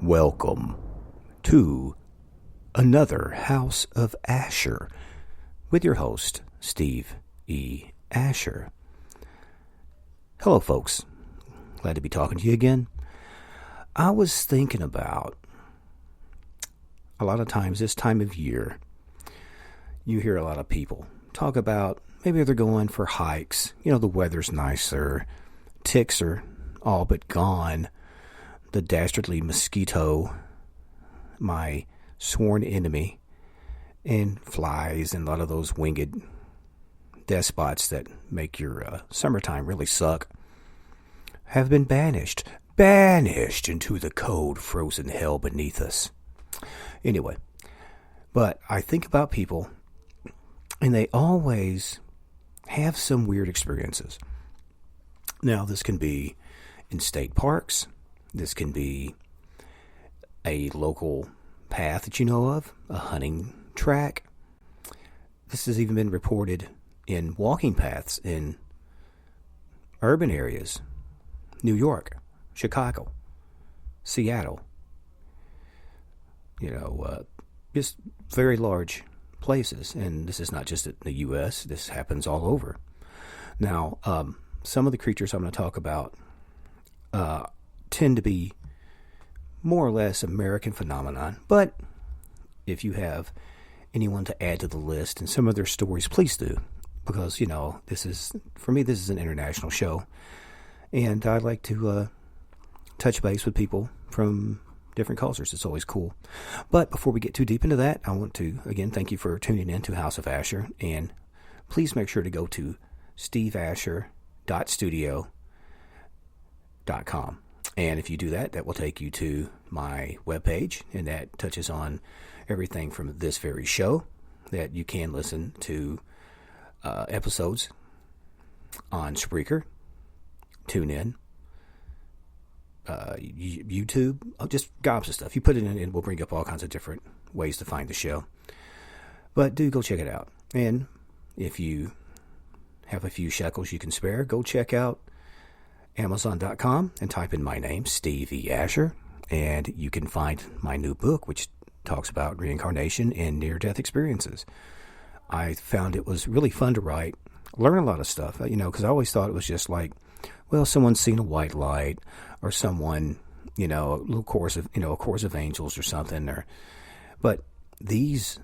Welcome to another House of Asher with your host, Steve E. Asher. Hello, folks. Glad to be talking to you again. I was thinking about a lot of times this time of year, you hear a lot of people talk about maybe they're going for hikes. You know, the weather's nicer. Ticks are all but gone. The dastardly mosquito, my sworn enemy, and flies and a lot of those winged despots that make your summertime really suck, have been banished into the cold, frozen hell beneath us. Anyway, but I think about people, and they always have some weird experiences. Now, this can be in state parks. This can be a local path that you know of, a hunting track. This has even been reported in walking paths in urban areas, New York, Chicago, Seattle. You know, just very large places. And this is not just in the U.S., this happens all over. Now, some of the creatures I'm going to talk about tend to be more or less American phenomenon, but if you have anyone to add to the list and some of their stories, please do, because, you know, this is an international show, and I like to touch base with people from different cultures. It's always cool. But before we get too deep into that, I want to, again, thank you for tuning in to House of Asher, and please make sure to go to steveasher.studio.com. And if you do that, that will take you to my webpage, and that touches on everything from this very show, that you can listen to episodes on Spreaker, TuneIn, YouTube, just gobs of stuff. You put it in and we'll bring up all kinds of different ways to find the show. But do go check it out. And if you have a few shekels you can spare, go check out Amazon.com and type in my name, Steve E. Asher, and you can find my new book, which talks about reincarnation and near-death experiences. I found it was really fun to write, learn a lot of stuff, you know, because I always thought it was just like, well, someone's seen a white light, or someone, you know, a little chorus of, you know, a chorus of angels or something, but these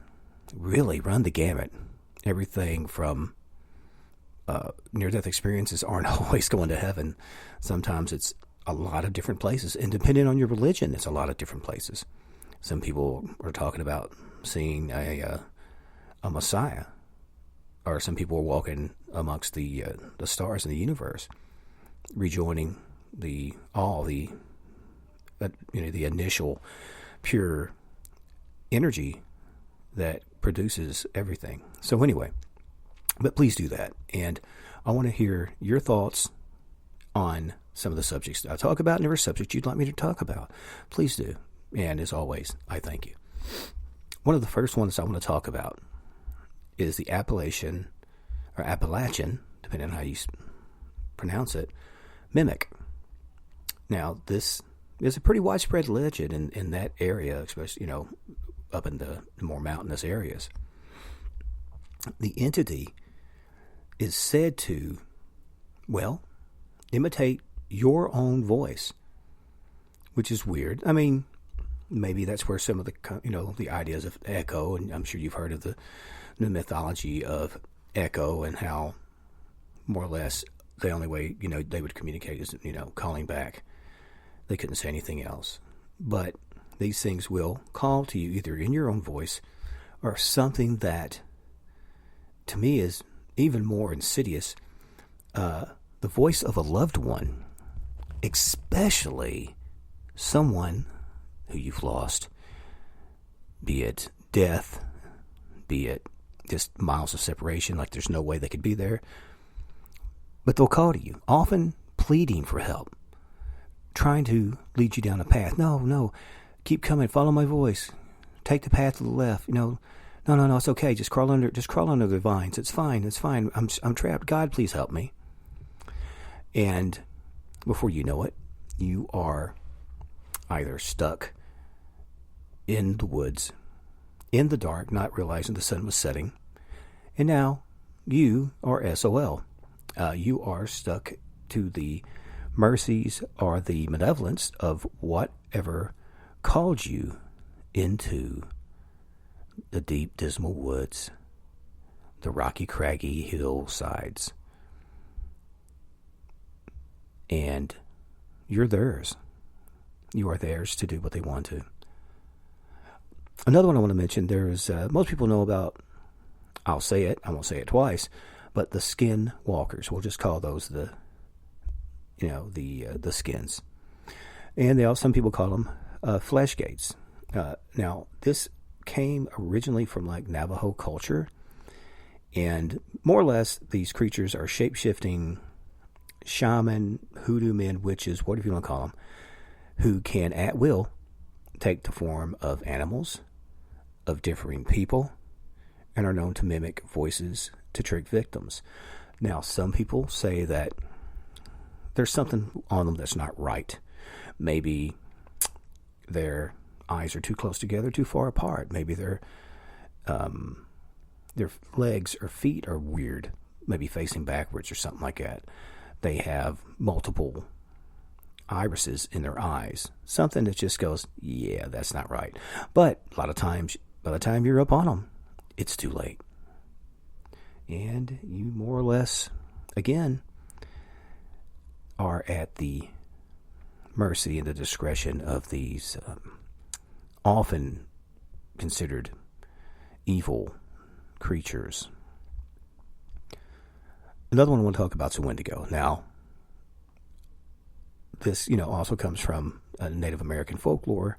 really run the gamut. Everything from near-death experiences aren't always going to heaven. Sometimes it's a lot of different places, and depending on your religion, it's a lot of different places. Some people are talking about seeing a Messiah, or some people are walking amongst the stars in the universe, rejoining the initial pure energy that produces everything. So anyway, but please do that. And I want to hear your thoughts on some of the subjects that I talk about, and every subject you'd like me to talk about. Please do. And as always, I thank you. One of the first ones I want to talk about is the Appalachian, depending on how you pronounce it, mimic. Now, this is a pretty widespread legend in that area, especially, you know, up in the more mountainous areas. The entity is said to, well, imitate your own voice, which is weird. I mean, maybe that's where some of the, you know, the ideas of echo, and I'm sure you've heard of the mythology of echo and how more or less the only way, you know, they would communicate is, you know, calling back. They couldn't say anything else. But these things will call to you either in your own voice or something that, to me, is even more insidious, the voice of a loved one, especially someone who you've lost, be it death, be it just miles of separation, like there's no way they could be there. But they'll call to you, often pleading for help, trying to lead you down a path. No, keep coming, follow my voice, take the path to the left, you know. No, it's okay. Just crawl under the vines. It's fine. I'm trapped. God, please help me. And before you know it, you are either stuck in the woods, in the dark, not realizing the sun was setting. And now you are SOL. You are stuck to the mercies or the malevolence of whatever called you into the deep, dismal woods, the rocky, craggy hillsides. And you're theirs. You are theirs to do what they want to. Another one I want to mention, there's, most people know about, I'll say it, I won't say it twice, but the skin walkers. We'll just call those the skins. And some people call them flesh gates. Now, this came originally from like Navajo culture, and more or less these creatures are shape-shifting shaman, hoodoo men, witches, whatever you want to call them, who can at will take the form of animals, of differing people, and are known to mimic voices to trick victims. Now, some people say that there's something on them that's not right. Maybe their eyes are too close together, too far apart. Maybe their legs or feet are weird, maybe facing backwards or something like that. They have multiple irises in their eyes. Something that just goes, yeah, that's not right. But a lot of times, by the time you're up on them, it's too late. And you more or less, again, are at the mercy and the discretion of these often considered evil creatures. Another one I want to talk about is a Wendigo. Now, this, also comes from Native American folklore,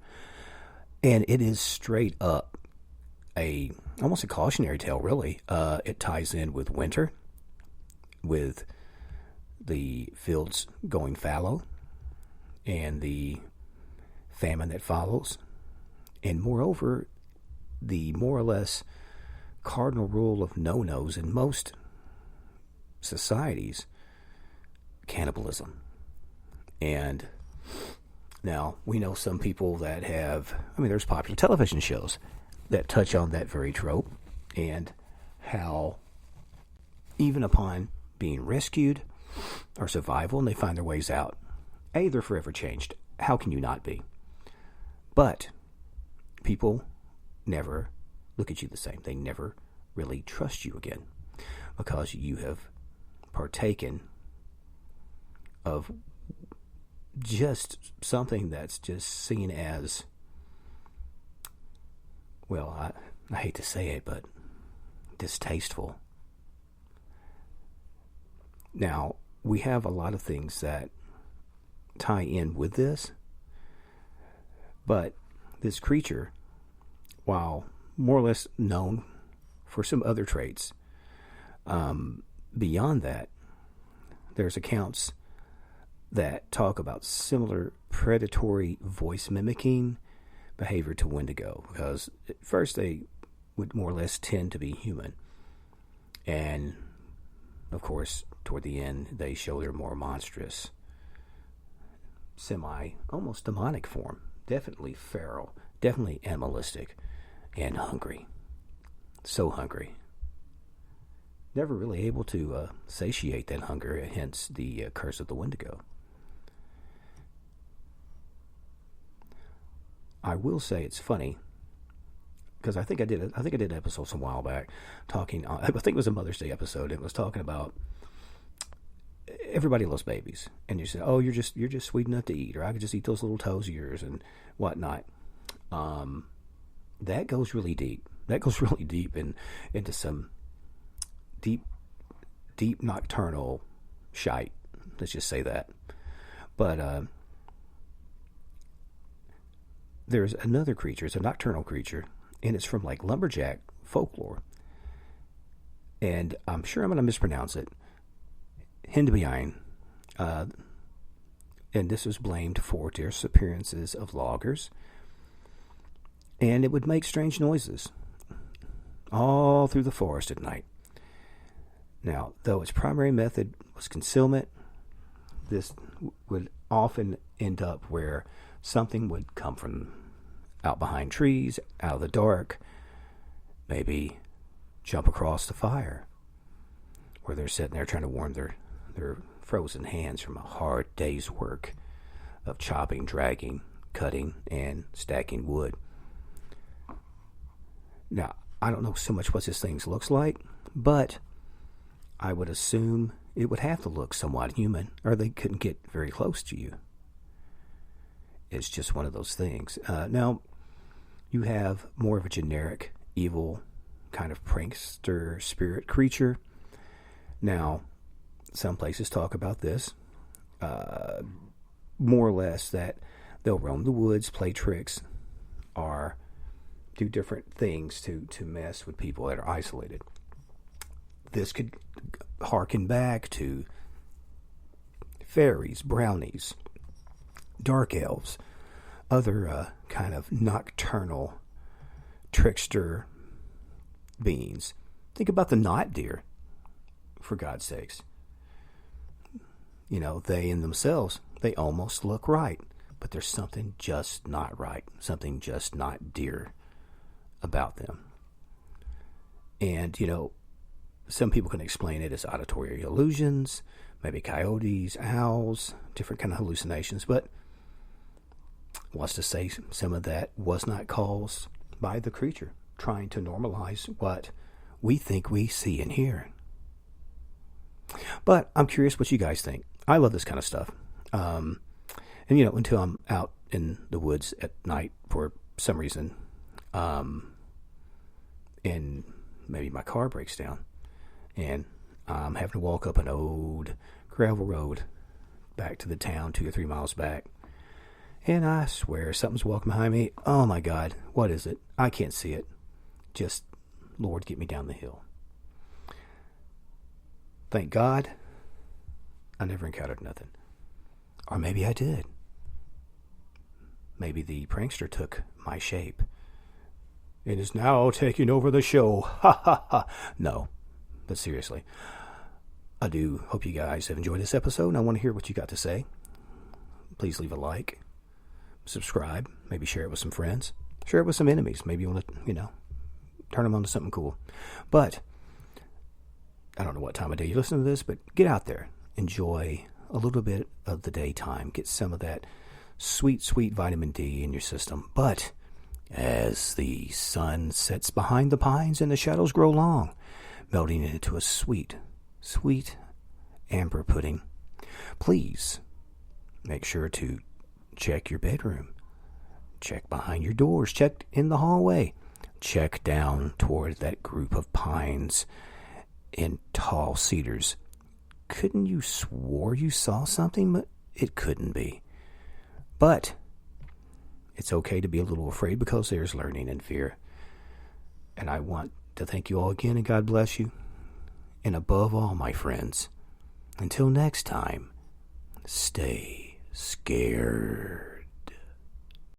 and it is straight up almost a cautionary tale, really. It ties in with winter, with the fields going fallow, and the famine that follows, and moreover, the more or less cardinal rule of no-nos in most societies, cannibalism. And now we know some people that there's popular television shows that touch on that very trope, and how even upon being rescued or survival and they find their ways out, they're forever changed. How can you not be? But people never look at you the same. They never really trust you again, because you have partaken of just something that's just seen as, well, I hate to say it, but distasteful. Now, we have a lot of things that tie in with this, but this creature, while more or less known for some other traits, beyond that, there's accounts that talk about similar predatory voice mimicking behavior to Wendigo, because at first they would more or less tend to be human, and of course toward the end they show their more monstrous, almost demonic form. Definitely feral, definitely animalistic, and hungry. So hungry. Never really able to satiate that hunger, hence the curse of the Wendigo. I will say it's funny, because I think I did an episode some while back talking. I think it was a Mother's Day episode. It was talking about everybody loves babies, and you say, "Oh, you're just sweet enough to eat," or "I could just eat those little toes of yours," and whatnot. That goes really deep. That goes really deep into some deep nocturnal shite. Let's just say that. But there's another creature. It's a nocturnal creature, and it's from like lumberjack folklore. And I'm sure I'm going to mispronounce it. Hindbiine. And this was blamed for disappearances of loggers. And it would make strange noises all through the forest at night. Now, though its primary method was concealment, this would often end up where something would come from out behind trees, out of the dark, maybe jump across the fire where they're sitting there trying to warm their frozen hands from a hard day's work of chopping, dragging, cutting, and stacking wood. Now, I don't know so much what this thing looks like, but I would assume it would have to look somewhat human, or they couldn't get very close to you. It's just one of those things. Now, you have more of a generic, evil, kind of prankster spirit creature. Now, some places talk about this, more or less, that they'll roam the woods, play tricks, or do different things to mess with people that are isolated. This could harken back to fairies, brownies, dark elves, other kind of nocturnal trickster beings. Think about the night deer, for God's sakes. You know, they in themselves, they almost look right, but there's something just not right, something just not deer about them. And, you know, some people can explain it as auditory illusions, maybe coyotes, owls, different kind of hallucinations, but what's to say some of that was not caused by the creature trying to normalize what we think we see and hear. But I'm curious what you guys think. I love this kind of stuff. And, you know, until I'm out in the woods at night for some reason, and maybe my car breaks down, and I'm having to walk up an old gravel road back to the town 2 or 3 miles back. And I swear something's walking behind me. Oh my God, what is it? I can't see it. Just, Lord, get me down the hill. Thank God, I never encountered nothing. Or maybe I did. Maybe the prankster took my shape. It is now taking over the show. Ha ha ha. No, but seriously, I do hope you guys have enjoyed this episode, and I want to hear what you got to say. Please leave a like, subscribe, maybe share it with some friends, share it with some enemies. Maybe you want to, turn them on to something cool. But I don't know what time of day you listen to this, but get out there, enjoy a little bit of the daytime, get some of that sweet, sweet vitamin D in your system. But as the sun sets behind the pines and the shadows grow long, melting into a sweet, sweet amber pudding, please make sure to check your bedroom, check behind your doors, check in the hallway, check down toward that group of pines and tall cedars. Couldn't you swore you saw something? But it couldn't be. But it's okay to be a little afraid, because there's learning in fear. And I want to thank you all again, and God bless you. And above all, my friends, until next time, stay scared.